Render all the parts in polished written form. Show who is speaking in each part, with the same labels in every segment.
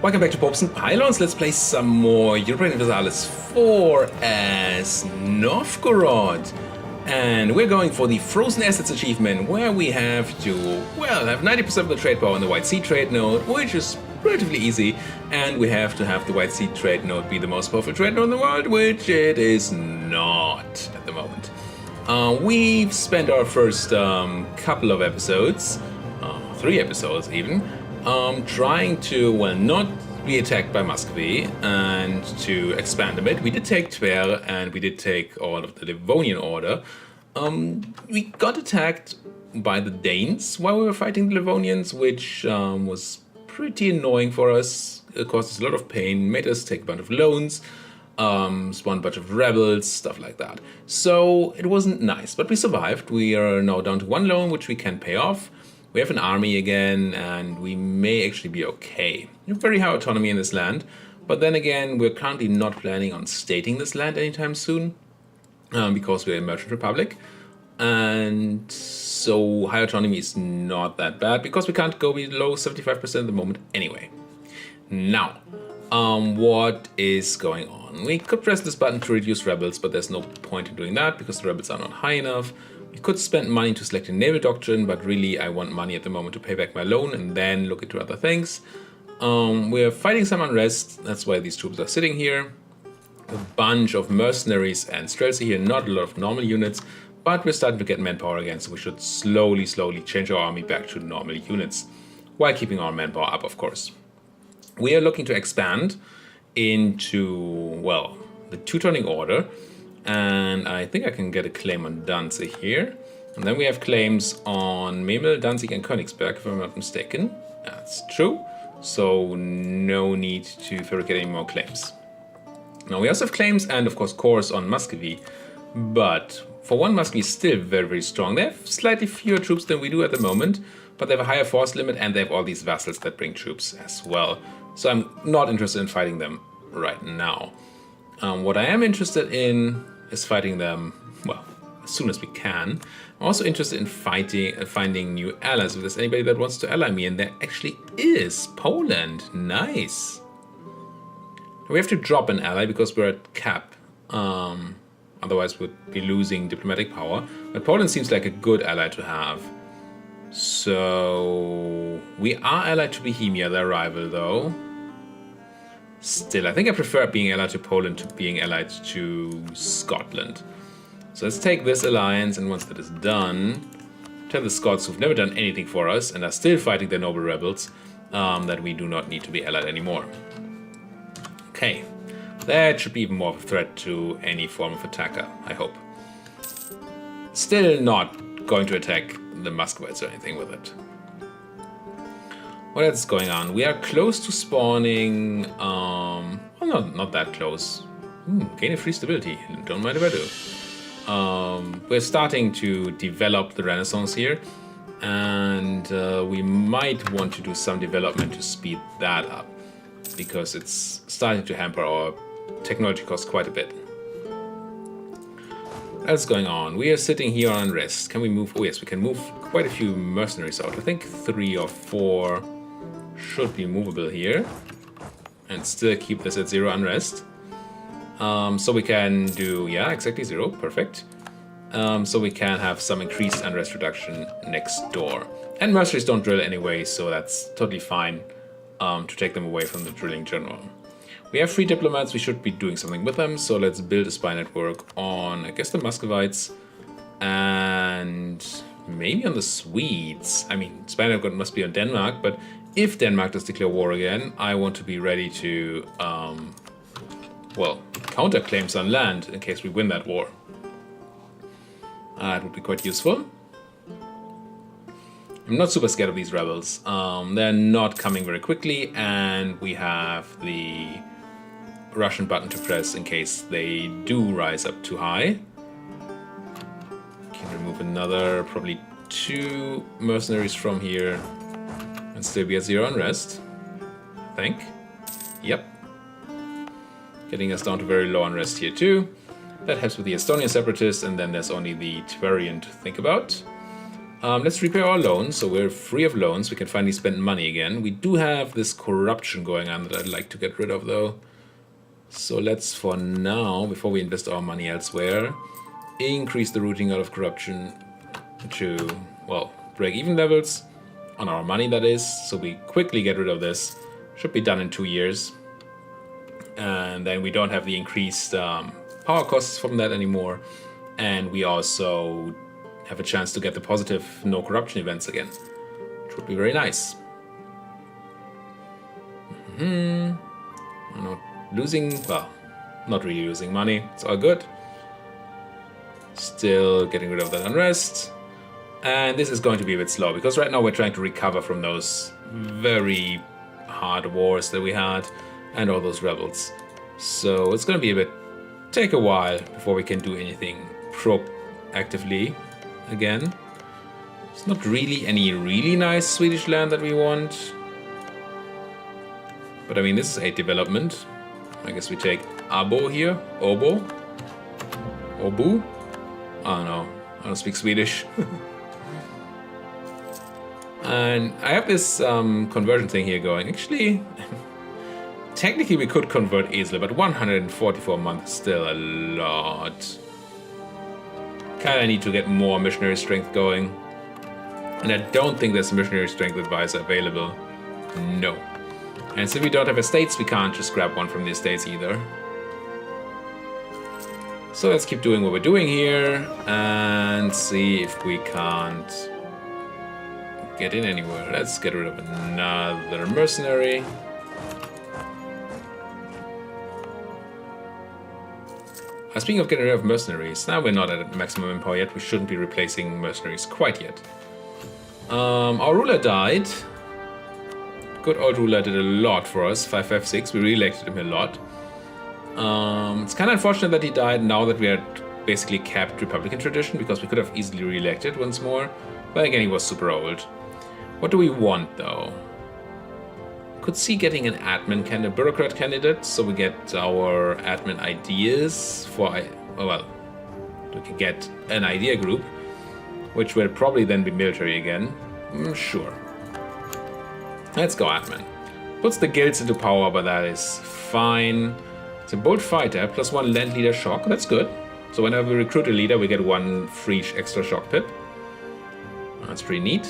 Speaker 1: Welcome back to Popes and Pylons. Let's play some more Europa Universalis IV as Novgorod. And we're going for the Frozen Assets achievement, where we have to, well, have 90% of the trade power on the White Sea trade node, which is relatively easy. And we have to have the White Sea trade node be the most powerful trade node in the world, which it is not at the moment. We've spent our first couple of episodes, 3 episodes even, trying to, well, not be attacked by Muscovy and to expand a bit. We did take Tver and we did take all of the Livonian Order. We got attacked by the Danes while we were fighting the Livonians, which was pretty annoying for us. It caused us a lot of pain, made us take a bunch of loans, spawned a bunch of rebels, stuff like that. So it wasn't nice, but we survived. We are now down to 1 loan, which we can pay off. We have an army again, and we may actually be okay. We have very high autonomy in this land, but then again, we're currently not planning on stating this land anytime soon, because we're a merchant republic, and so high autonomy is not that bad, because we can't go below 75% at the moment anyway. Now, what is going on? We could press this button to reduce rebels, but there's no point in doing that, because the rebels are not high enough. We could spend money to select a naval doctrine, but really I want money at the moment to pay back my loan and then look into other things. We're fighting some unrest, that's why these troops are sitting here. A bunch of mercenaries and streltsy here, not a lot of normal units, but we're starting to get manpower again, so we should slowly change our army back to normal units, while keeping our manpower up, of course. We are looking to expand into, well, the Teutonic Order. And I think I can get a claim on Danzig here. And then we have claims on Memel, Danzig and Königsberg, if I'm not mistaken. That's true. So no need to fabricate any more claims. Now we also have claims and of course cores on Muscovy. But for one, Muscovy is still very strong. They have slightly fewer troops than we do at the moment. But they have a higher force limit and they have all these vassals that bring troops as well. So I'm not interested in fighting them right now. What I am interested in is fighting them, well, as soon as we can. I'm also interested in finding new allies. If there's anybody that wants to ally me, and there actually is. Poland, nice. We have to drop an ally because we're at cap. Otherwise we'd be losing diplomatic power. But Poland seems like a good ally to have. So we are allied to Bohemia, their rival, though. Still, I think I prefer being allied to Poland to being allied to Scotland. So let's take this alliance, and once that is done, tell the Scots who've never done anything for us and are still fighting their noble rebels that we do not need to be allied anymore. Okay, that should be even more of a threat to any form of attacker, I hope. Still not going to attack the Muscovites or anything with it. What else is going on? We are close to spawning, well, not that close. Gain a free stability, don't mind if I do. We're starting to develop the Renaissance here, and we might want to do some development to speed that up, because it's starting to hamper our technology costs quite a bit. What else is going on? We are sitting here on unrest. Can we move? Oh yes, we can move quite a few mercenaries out. I think 3 or 4 should be movable here and still keep this at 0 unrest. So we can do, yeah, exactly 0, perfect. So we can have some increased unrest reduction next door. And mercenaries don't drill anyway, so that's totally fine to take them away from the drilling general. We have 3 diplomats, we should be doing something with them, so let's build a spy network on, I guess, the Muscovites and maybe on the Swedes. I mean, spy network must be on Denmark, but if Denmark does declare war again, I want to be ready to, well, counter claims on land in case we win that war. It would be quite useful. I'm not super scared of these rebels. They're not coming very quickly, and we have the Russian button to press in case they do rise up too high. Can remove another, probably 2 mercenaries from here. And still be at 0 unrest, I think. Yep. Getting us down to very low unrest here too. That helps with the Estonian separatists, and then there's only the Tverian to think about. Let's repay our loans, so we're free of loans. We can finally spend money again. We do have this corruption going on that I'd like to get rid of, though. So let's, for now, before we invest our money elsewhere, increase the rooting out of corruption to, well, break-even levels on our money, that is. So we quickly get rid of this. Should be done in 2 years. And then we don't have the increased power costs from that anymore. And we also have a chance to get the positive no corruption events again, which would be very nice. I'm not losing, well, not really losing money. It's all good. Still getting rid of that unrest. And this is going to be a bit slow because right now we're trying to recover from those very hard wars that we had and all those rebels. So it's going to be a bit, take a while before we can do anything proactively again. It's not really any really nice Swedish land that we want. But I mean, this is 8 development. I guess we take Abo here. Obo. Obu. I don't know. I don't speak Swedish. And I have this conversion thing here going. Actually, technically we could convert Esel, but 144 months is still a lot. Kinda need to get more missionary strength going. And I don't think there's a missionary strength advisor available. No. And since we don't have estates, we can't just grab one from the estates either. So let's keep doing what we're doing here and see if we can't get in anywhere. Let's get rid of another mercenary. Speaking of getting rid of mercenaries, now we're not at maximum manpower yet. We shouldn't be replacing mercenaries quite yet. Our ruler died. Good old ruler did a lot for us. 556. We re-elected him a lot. It's kind of unfortunate that he died now that we had basically kept Republican tradition, because we could have easily re-elected once more. But again, he was super old. What do we want, though? Could see getting an admin candidate, bureaucrat candidate, so we get our admin ideas for, well, we can get an idea group, which will probably then be military again. Sure. Let's go admin. Puts the guilds into power, but that is fine. It's a bold fighter, +1 land leader shock, that's good. So whenever we recruit a leader, we get 1 free extra shock pip. That's pretty neat.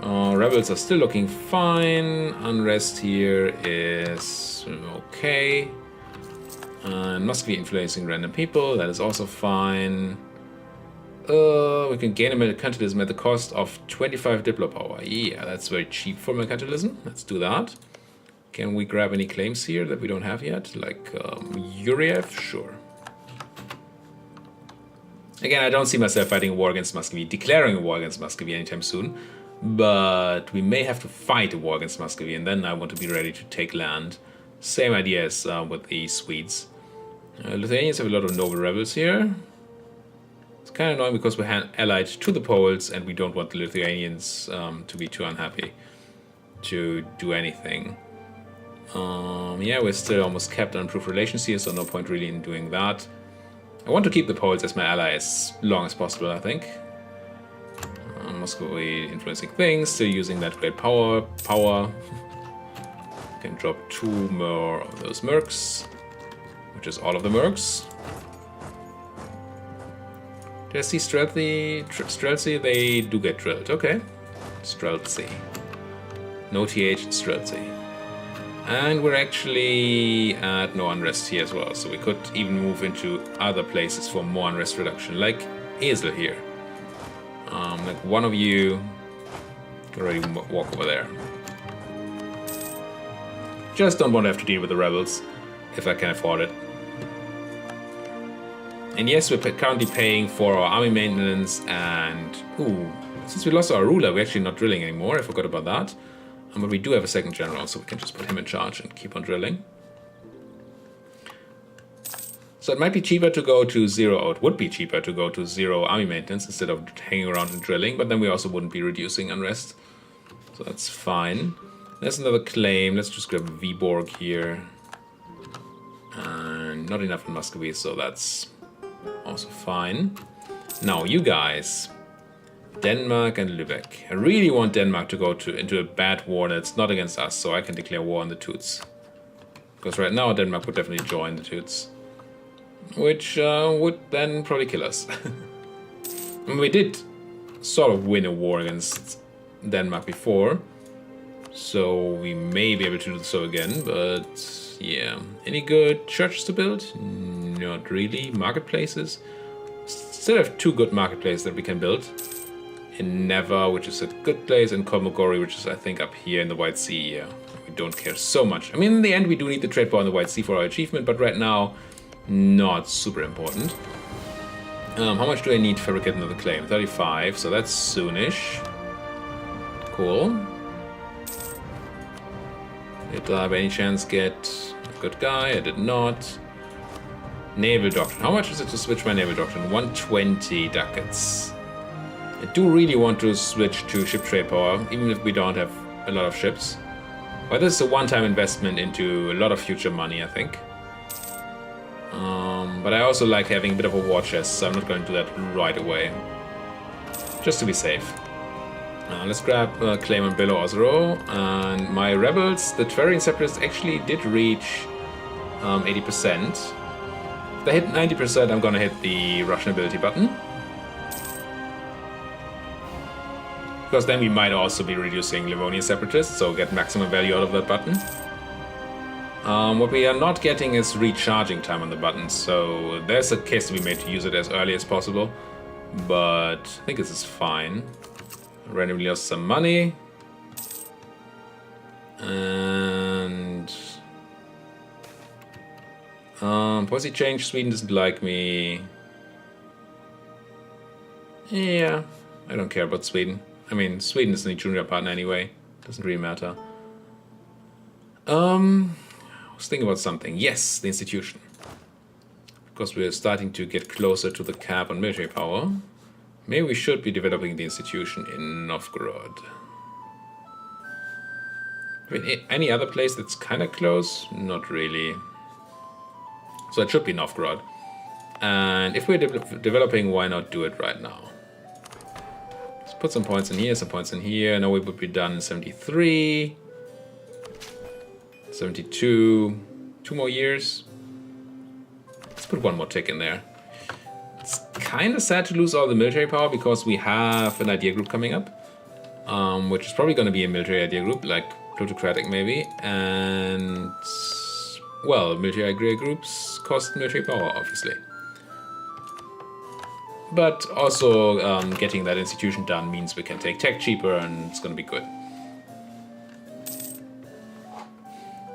Speaker 1: Rebels are still looking fine. Unrest here is okay. Muscovy influencing random people, that is also fine. We can gain a mercantilism at the cost of 25 diplo power. Yeah, that's very cheap for mercantilism. Let's do that. Can we grab any claims here that we don't have yet? Like EUIV? Sure. Again, I don't see myself fighting a war against Muscovy, declaring a war against Muscovy anytime soon. But we may have to fight a war against Muscovy, and then I want to be ready to take land. Same idea as with the Swedes. Lithuanians have a lot of noble rebels here. It's kind of annoying because we're allied to the Poles, and we don't want the Lithuanians to be too unhappy to do anything. Yeah, we're still almost kept on improved relations here, so no point really in doing that. I want to keep the Poles as my ally as long as possible, I think. Muscovy influencing things, still using that great power. Can drop 2 more of those mercs, which is all of the mercs. Did I see Streltsy? They do get drilled. Okay. Streltsy. No TH, Streltsy. And we're actually at no unrest here as well, so we could even move into other places for more unrest reduction, like Esel here. Like one of you can already walk over there. Just don't want to have to deal with the rebels if I can afford it. And yes, we're currently paying for our army maintenance, and since we lost our ruler, we're actually not drilling anymore. I forgot about that. But we do have a second general, so we can just put him in charge and keep on drilling. So it might be cheaper to go to 0, or it would be cheaper to go to 0 army maintenance instead of hanging around and drilling, but then we also wouldn't be reducing unrest. So that's fine. There's another claim. Let's just grab Viborg here. And not enough in Muscovy, so that's also fine. Now, you guys. Denmark and Lübeck. I really want Denmark to go into a bad war that's not against us, so I can declare war on the Toots. Because right now Denmark would definitely join the Toots. Which would then probably kill us. I mean, we did sort of win a war against Denmark before. So we may be able to do so again, but yeah. Any good churches to build? Not really. Marketplaces? Still have 2 good marketplaces that we can build. In Neva, which is a good place, and Kolmogorov, which is I think up here in the White Sea. Yeah, we don't care so much. I mean, in the end we do need the trade power in the White Sea for our achievement, but right now, not super important. How much do I need to fabricate another claim? 35, so that's soonish. Cool. Did I by any chance get a good guy? I did not. Naval Doctrine. How much is it to switch my Naval Doctrine? 120 ducats. I do really want to switch to ship trade power, even if we don't have a lot of ships. But this is a one-time investment into a lot of future money, I think. But I also like having a bit of a war chest, so I'm not going to do that right away. Just to be safe. Let's grab claim on Belo Osro. And my rebels, the Tverian Separatists, actually did reach 80%. If they hit 90%, I'm gonna hit the Russian ability button. Because then we might also be reducing Livonian Separatists, so get maximum value out of that button. What we are not getting is recharging time on the button, so there's a case to be made to use it as early as possible. But I think this is fine. Randomly lost some money. And... policy change, Sweden doesn't like me. Yeah, I don't care about Sweden. I mean, Sweden is a junior partner anyway. Doesn't really matter. I was thinking about something. Yes, the institution. Because we're starting to get closer to the cap on military power. Maybe we should be developing the institution in Novgorod. I mean, any other place that's kind of close? Not really. So it should be Novgorod. And if we're developing, why not do it right now? Let's put some points in here, some points in here. Now we would be done in 73. 72. 2 more years. Let's put 1 more tick in there. It's kind of sad to lose all the military power because we have an idea group coming up. Which is probably going to be a military idea group, like plutocratic maybe. And... well, military idea groups cost military power, obviously. But also getting that institution done means we can take tech cheaper and it's going to be good.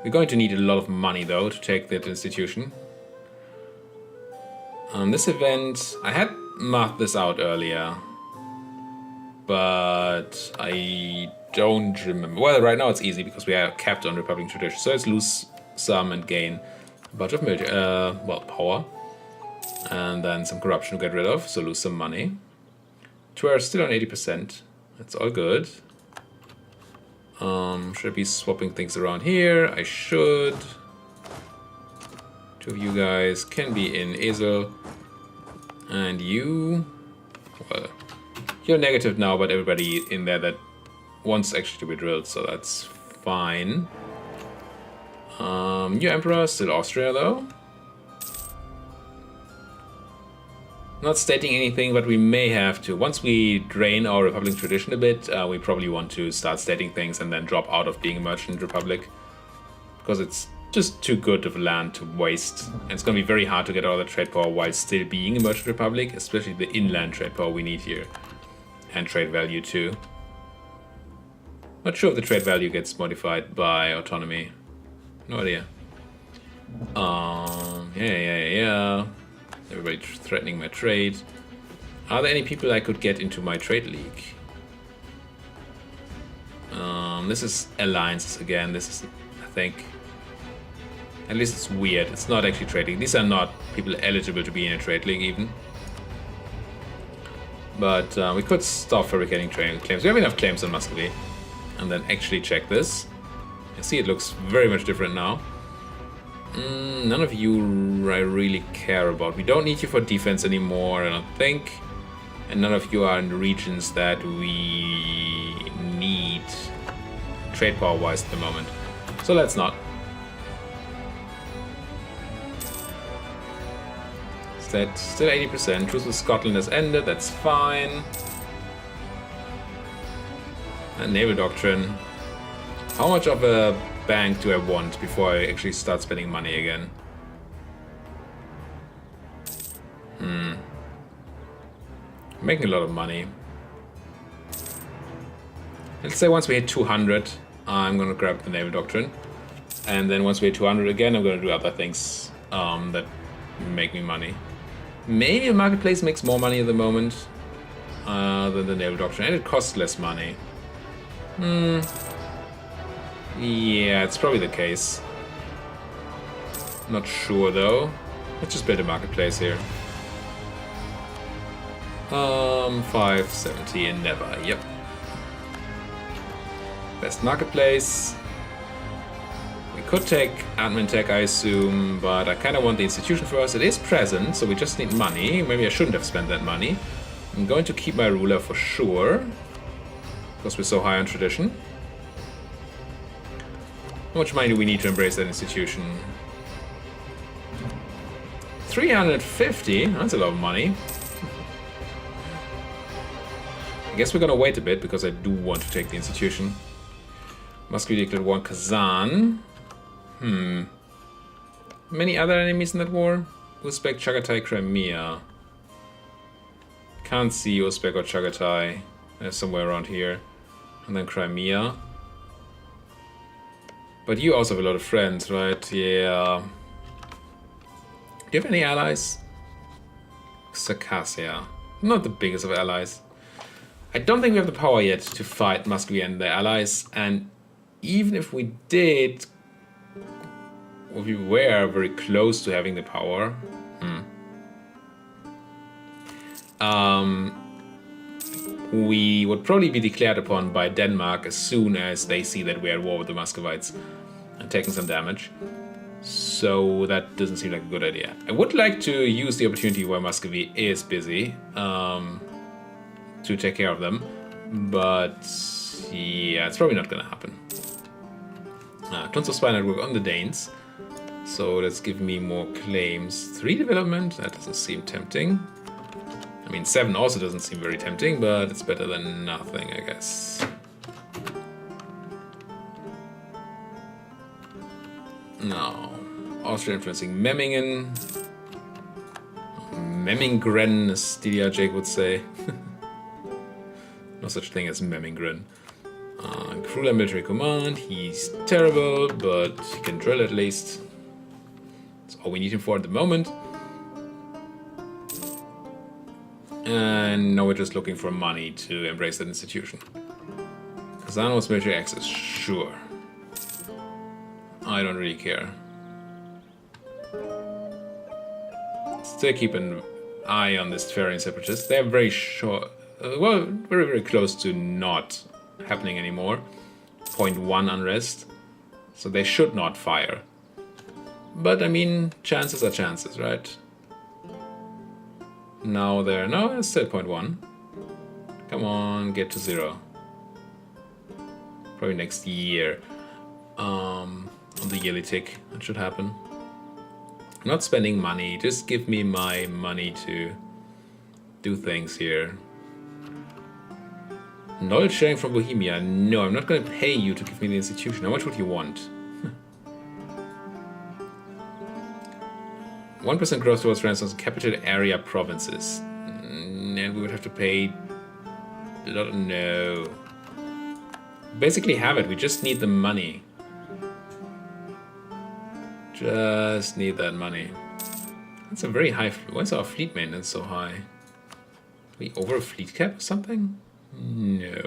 Speaker 1: We're going to need a lot of money though to take that institution. This event, I had marked this out earlier, but I don't remember. Well, right now it's easy because we are capped on Republican tradition, so let's lose some and gain a bunch of military, power. And then some corruption to get rid of, so lose some money. We're still on 80%. That's all good. Should I be swapping things around here? I should. 2 of you guys can be in Ezel. And you... well, you're negative now, but everybody in there that wants actually to be drilled, so that's fine. New Emperor, still Austria though. Not stating anything, but we may have to. Once we drain our Republican tradition a bit, we probably want to start stating things and then drop out of being a merchant republic. Because it's just too good of a land to waste. And it's going to be very hard to get all the trade power while still being a merchant republic, especially the inland trade power we need here. And trade value too. Not sure if the trade value gets modified by autonomy. No idea. Yeah. Everybody threatening my trade. Are there any people I could get into my trade league? This is alliances again. This is, I think... at least it's weird. It's not actually trading. These are not people eligible to be in a trade league even. But we could stop fabricating trading claims. We have enough claims on Muscovy. And then actually check this. You see it looks very much different now. None of you I really care about. We don't need you for defense anymore, I don't think. And none of you are in the regions that we need trade power-wise at the moment. So let's not. That's still 80%. Truce with Scotland has ended, that's fine. And Naval Doctrine. How much of a bank do I want before I actually start spending money again? Making a lot of money. Let's say once we hit 200, I'm gonna grab the Naval Doctrine. And then once we hit 200 again, I'm gonna do other things that make me money. Maybe the marketplace makes more money at the moment than the Naval Doctrine, and it costs less money. Yeah, it's probably the case. Not sure though. Let's just build a marketplace here. 570 and never. Yep. Best marketplace. We could take admin tech, I assume, but I kind of want the institution first. It is present, so we just need money. Maybe I shouldn't have spent that money. I'm going to keep my ruler for sure, because we're so high on tradition. How much money do we need to embrace that institution? 350? That's a lot of money. I guess we're gonna wait a bit, because I do want to take the institution. Muscovy declared war on Kazan. Many other enemies in that war? Uzbek, Chagatai, Crimea. Can't see Uzbek or Chagatai. They're somewhere around here. And then Crimea. But you also have a lot of friends, right? Yeah. Do you have any allies? Circassia. Not the biggest of allies. I don't think we have the power yet to fight Muscovy and their allies. And even if we did, or we were very close to having the power. We would probably be declared upon by Denmark as soon as they see that we're at war with the Muscovites and taking some damage. So that doesn't seem like a good idea. I would like to use the opportunity where Muscovy is busy to take care of them, but yeah, it's probably not gonna happen. Tons of spy network on the Danes, so let's give me more claims. 3 development, that doesn't seem tempting. I mean, 7 also doesn't seem very tempting, but it's better than nothing, I guess. No. Austria influencing Memmingen. Memmingen, as DDR Jake would say. No such thing as Memmingen. Crueler military command. He's terrible, but he can drill at least. That's all we need him for at the moment. And now we're just looking for money to embrace that institution. Kazano's military access, sure. I don't really care. Still keep an eye on this Tverrian separatist. They're very short, well, very, very close to not happening anymore. 0.1 unrest. So they should not fire. But I mean, chances are chances, right? Now they're... no, it's still 0.1. Come on, get to 0. Probably next year. On the yearly tick, that should happen. I'm not spending money, just give me my money to do things here. Knowledge sharing from Bohemia. No, I'm not going to pay you to give me the institution. How much would you want? 1% growth towards ransoms in capital area provinces. And we would have to pay a lot. No. Basically have it. We just need the money. Just need that money. That's a very high... why is our fleet maintenance so high? Are we over a fleet cap or something? No.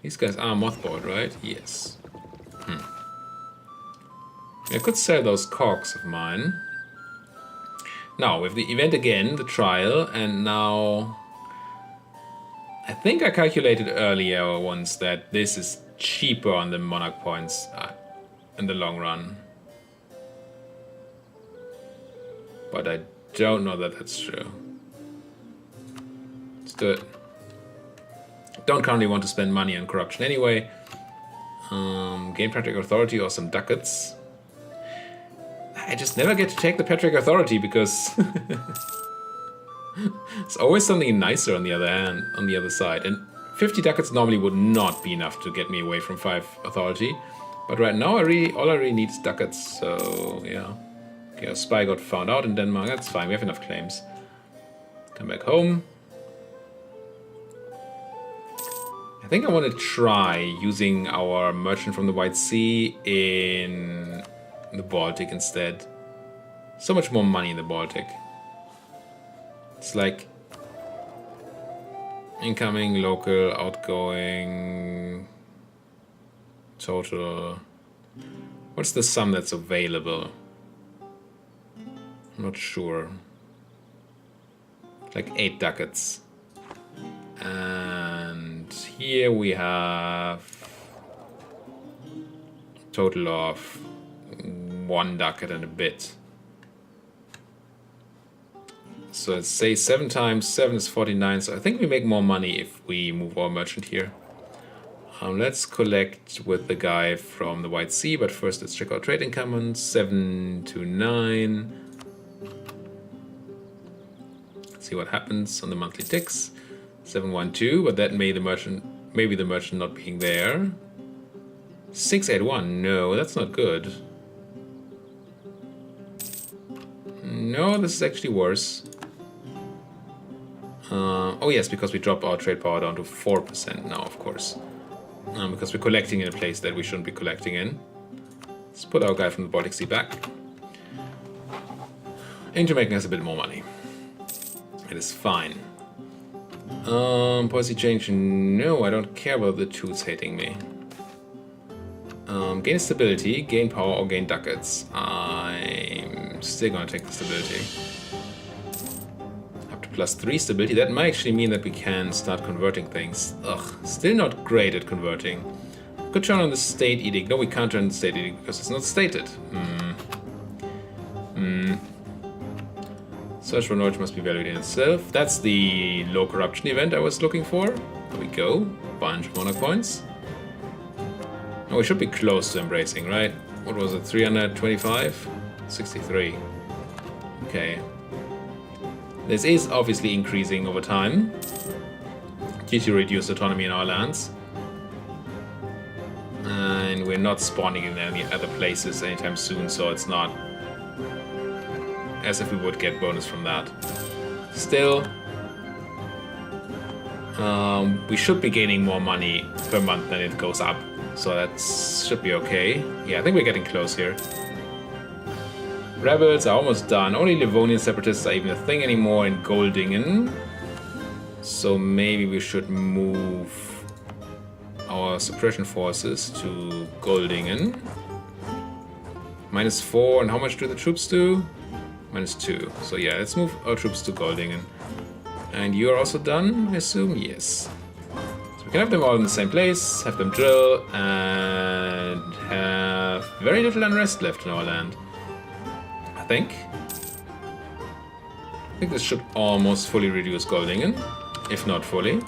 Speaker 1: These guys are mothballed, right? Yes. I could sell those cogs of mine. Now, with the event again, the trial, and now... I think I calculated earlier once that this is cheaper on the monarch points in the long run. But I don't know that that's true. good. Don't currently want to spend money on corruption anyway. Gain Patriarch Authority or some ducats. I just never get to take the Patriarch Authority because it's always something nicer on the other hand, on the other side. And 50 ducats normally would not be enough to get me away from 5 authority. But right now, all I really need is ducats, so yeah. Okay, our spy got found out in Denmark, that's fine, we have enough claims. Come back home. I think I want to try using our merchant from the White Sea in the Baltic instead. So much more money in the Baltic. It's like incoming, local, outgoing, total. What's the sum that's available? I'm not sure. Like 8 ducats. And here we have a total of 1 ducat and a bit. So let's say 7 times 7 is 49, so I think we make more money if we move our merchant here. Let's collect with the guy from the White Sea, but first let's check our trade income. 7 to 9. Let's see what happens on the monthly ticks. 712, but that may maybe the merchant not being there. 681, no, that's not good. No, this is actually worse. Oh yes, because we dropped our trade power down to 4% now, of course. Because we're collecting in a place that we shouldn't be collecting in. Let's put our guy from the Baltic Sea back. Into making us a bit more money. It is fine. Policy change, no, I don't care about the tools hating me. Gain stability, gain power, or gain ducats. I'm still gonna take the stability. Up to +3 stability, that might actually mean that we can start converting things. Ugh, still not great at converting. Could turn on the state edict. No, we can't turn on the state edict because it's not stated. Search for knowledge must be valued in itself. That's the low corruption event I was looking for. There we go. Bunch of monarch points. Oh, we should be close to embracing, right? What was it? 325? 63. Okay. This is obviously increasing over time due to reduced autonomy in our lands. And we're not spawning in any other places anytime soon, so it's not as if we would get bonus from that. Still, we should be gaining more money per month than it goes up, so that should be okay. Yeah, I think we're getting close here. Rebels are almost done. Only Livonian separatists are even a thing anymore in Goldingen. So maybe we should move our suppression forces to Goldingen. -4, and how much do the troops do? -2. So yeah, let's move our troops to Goldingen. And you're also done, I assume? Yes. So we can have them all in the same place, have them drill, and have very little unrest left in our land. I think this should almost fully reduce Goldingen, if not fully.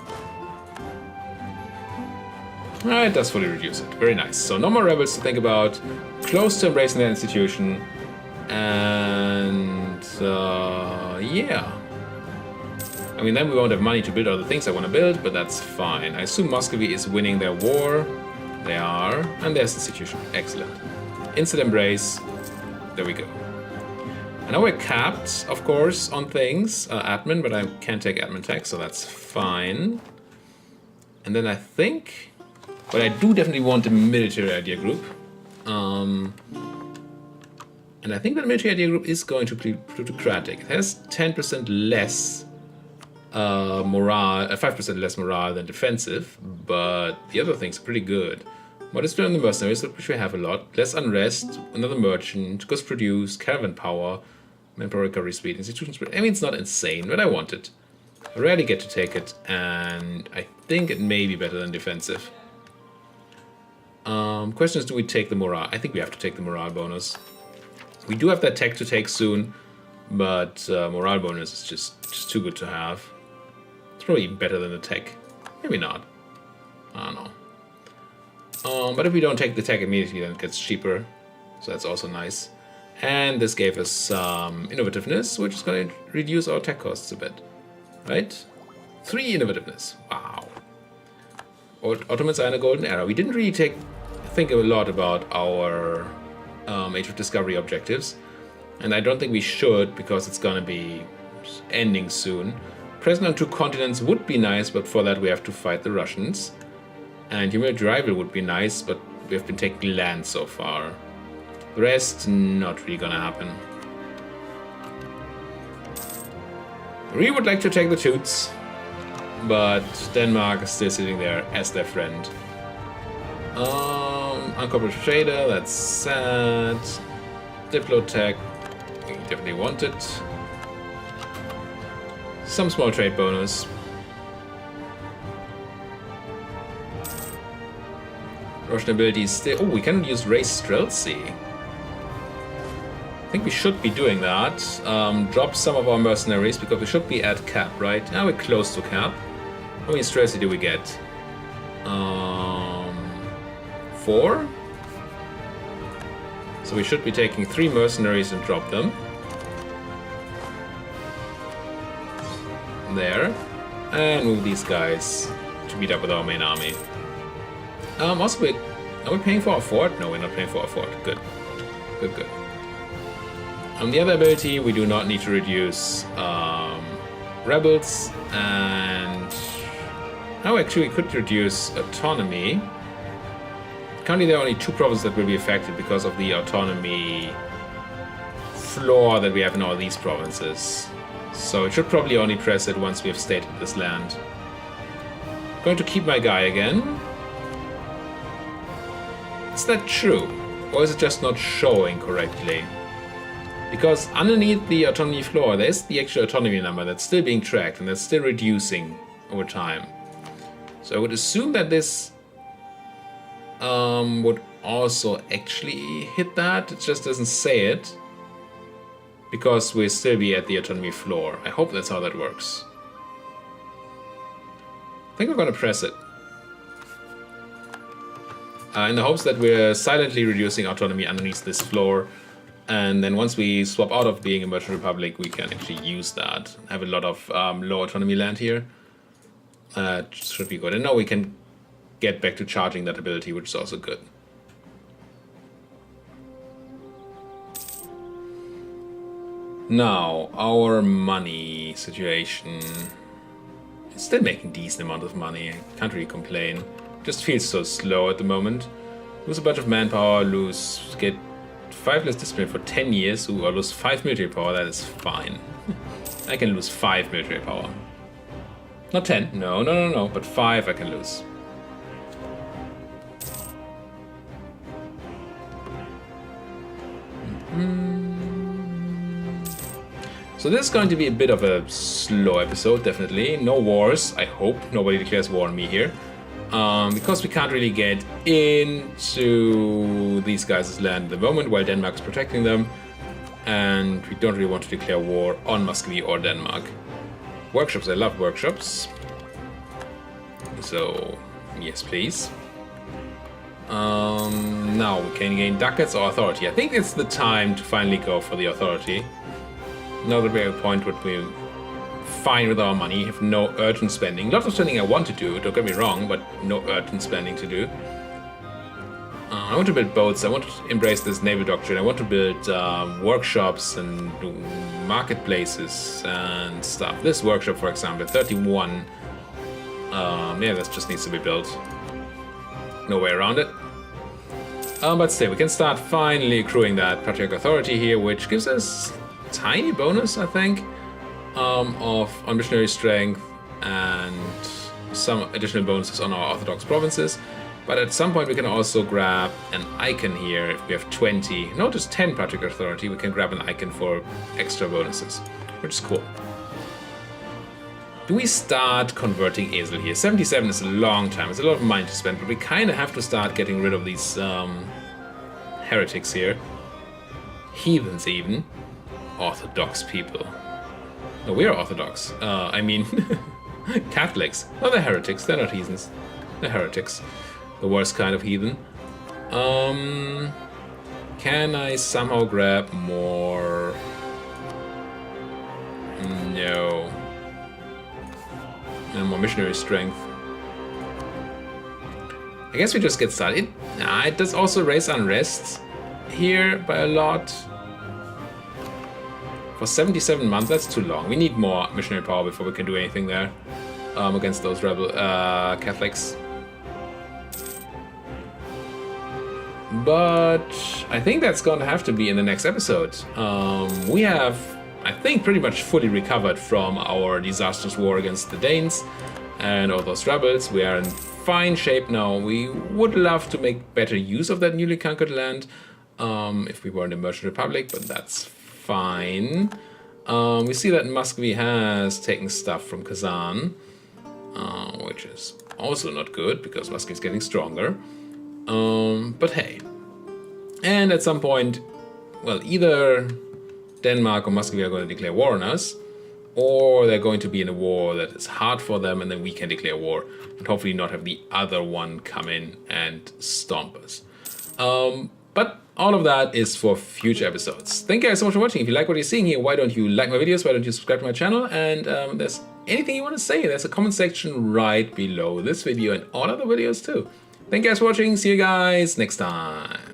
Speaker 1: It does fully reduce it. Very nice. So no more rebels to think about. Close to embracing that institution. And yeah. I mean, then we won't have money to build all the things I want to build, but that's fine. I assume Muscovy is winning their war. They are. And there's the institution. Excellent. Instant embrace. There we go. And now we're capped, of course, on things. Admin, but I can't take admin tax, so that's fine. And then I think... But I do definitely want a military idea group. And I think that military idea group is going to be plutocratic. It has 10% less morale, 5% less morale than defensive, but the other things are pretty good. What is on the mercenaries, which we have a lot. Less unrest, another merchant, goods produced, caravan power, manpower recovery speed, institutions. I mean, it's not insane, but I want it. I rarely get to take it, and I think it may be better than defensive. Question is, do we take the morale? I think we have to take the morale bonus. We do have that tech to take soon, but morale bonus is just too good to have. It's probably even better than the tech. Maybe not. I don't know. But if we don't take the tech immediately, then it gets cheaper. So that's also nice. And this gave us some innovativeness, which is going to reduce our tech costs a bit. Right? 3 innovativeness. Wow. Ottomans are in a golden era. We didn't really think a lot about our Age of Discovery objectives. And I don't think we should, because it's going to be ending soon. Present on 2 continents would be nice, but for that we have to fight the Russians. And humanity rival would be nice, but we have been taking land so far. The rest, not really gonna happen. I really would like to take the Toots, but Denmark is still sitting there as their friend. Uncooperative trader, that's sad. Diplotech, we definitely want it. Some small trade bonus. Russian abilities still. Oh, we can use Race Streltsy. I think we should be doing that. Drop some of our mercenaries because we should be at cap, right? Now we're close to cap. How many Streltsy do we get? 4. So we should be taking 3 mercenaries and drop them. There. And move these guys to meet up with our main army. Also, are we paying for a fort? No, we're not paying for a fort. Good. Good, good. The other ability, we do not need to reduce rebels, and... Oh, actually, we could reduce autonomy. Currently, there are only 2 provinces that will be affected because of the autonomy floor that we have in all these provinces. So it should probably only press it once we have stated this land. Going to keep my guy again. Is that true? Or is it just not showing correctly? Because underneath the autonomy floor, there's the actual autonomy number that's still being tracked and that's still reducing over time. So I would assume that this would also actually hit that. It just doesn't say it. Because we'll still be at the autonomy floor. I hope that's how that works. I think we're going to press it. In the hopes that we're silently reducing autonomy underneath this floor. And then once we swap out of being a merchant republic, we can actually use that. Have a lot of low autonomy land here. Should be good. And now we can get back to charging that ability, which is also good. Now, our money situation. It's still making a decent amount of money. I can't really complain. Just feels so slow at the moment. Lose a bunch of manpower, get 5 less discipline for 10 years, or lose 5 military power, that is fine. I can lose 5 military power. Not 10, no, but 5 I can lose. So this is going to be a bit of a slow episode, definitely. No wars, I hope. Nobody declares war on me here. Because we can't really get into these guys' land at the moment while Denmark's protecting them. And we don't really want to declare war on Muscovy or Denmark. Workshops, I love workshops. So, yes please. Now we can gain ducats or authority. I think it's the time to finally go for the authority. Now that we're at a point where we're fine with our money, have no urgent spending. Lots of spending I want to do, don't get me wrong, but no urgent spending to do. I want to build boats, I want to embrace this naval doctrine, I want to build workshops and marketplaces and stuff. This workshop, for example, 31. Yeah, that just needs to be built. No way around it. But still, we can start finally accruing that Patriarch Authority here, which gives us a tiny bonus, I think, on missionary strength and some additional bonuses on our Orthodox provinces. But at some point we can also grab an icon here. If we have 20, no, just 10 Patriarch Authority, we can grab an icon for extra bonuses, which is cool. Do we start converting Esel here? 77 is a long time, it's a lot of money to spend, but we kind of have to start getting rid of these heretics here. Heathens even. Orthodox people. No, we are Orthodox. I mean, Catholics. Oh, they're heretics. They're not heathens. They're heretics. The worst kind of heathen. Can I somehow grab more? No. And more missionary strength. I guess we just get started. Nah, it does also raise unrest here by a lot. For 77 months, that's too long. We need more missionary power before we can do anything there against those rebel Catholics. But I think that's going to have to be in the next episode. We have, I think, pretty much fully recovered from our disastrous war against the Danes and all those rebels. We are in fine shape now. We would love to make better use of that newly conquered land if we were in the Merchant Republic, but that's fine. We see that Muscovy has taken stuff from Kazan, which is also not good because Muscovy is getting stronger. But hey, and at some point, well, either Denmark or Muscovy are going to declare war on us, or they're going to be in a war that is hard for them, and then we can declare war and hopefully not have the other one come in and stomp us. But all of that is for future episodes. Thank you guys so much for watching. If you like what you're seeing here, why don't you like my videos? Why don't you subscribe to my channel? And if there's anything you want to say, there's a comment section right below this video and all other videos too. Thank you guys for watching. See you guys next time.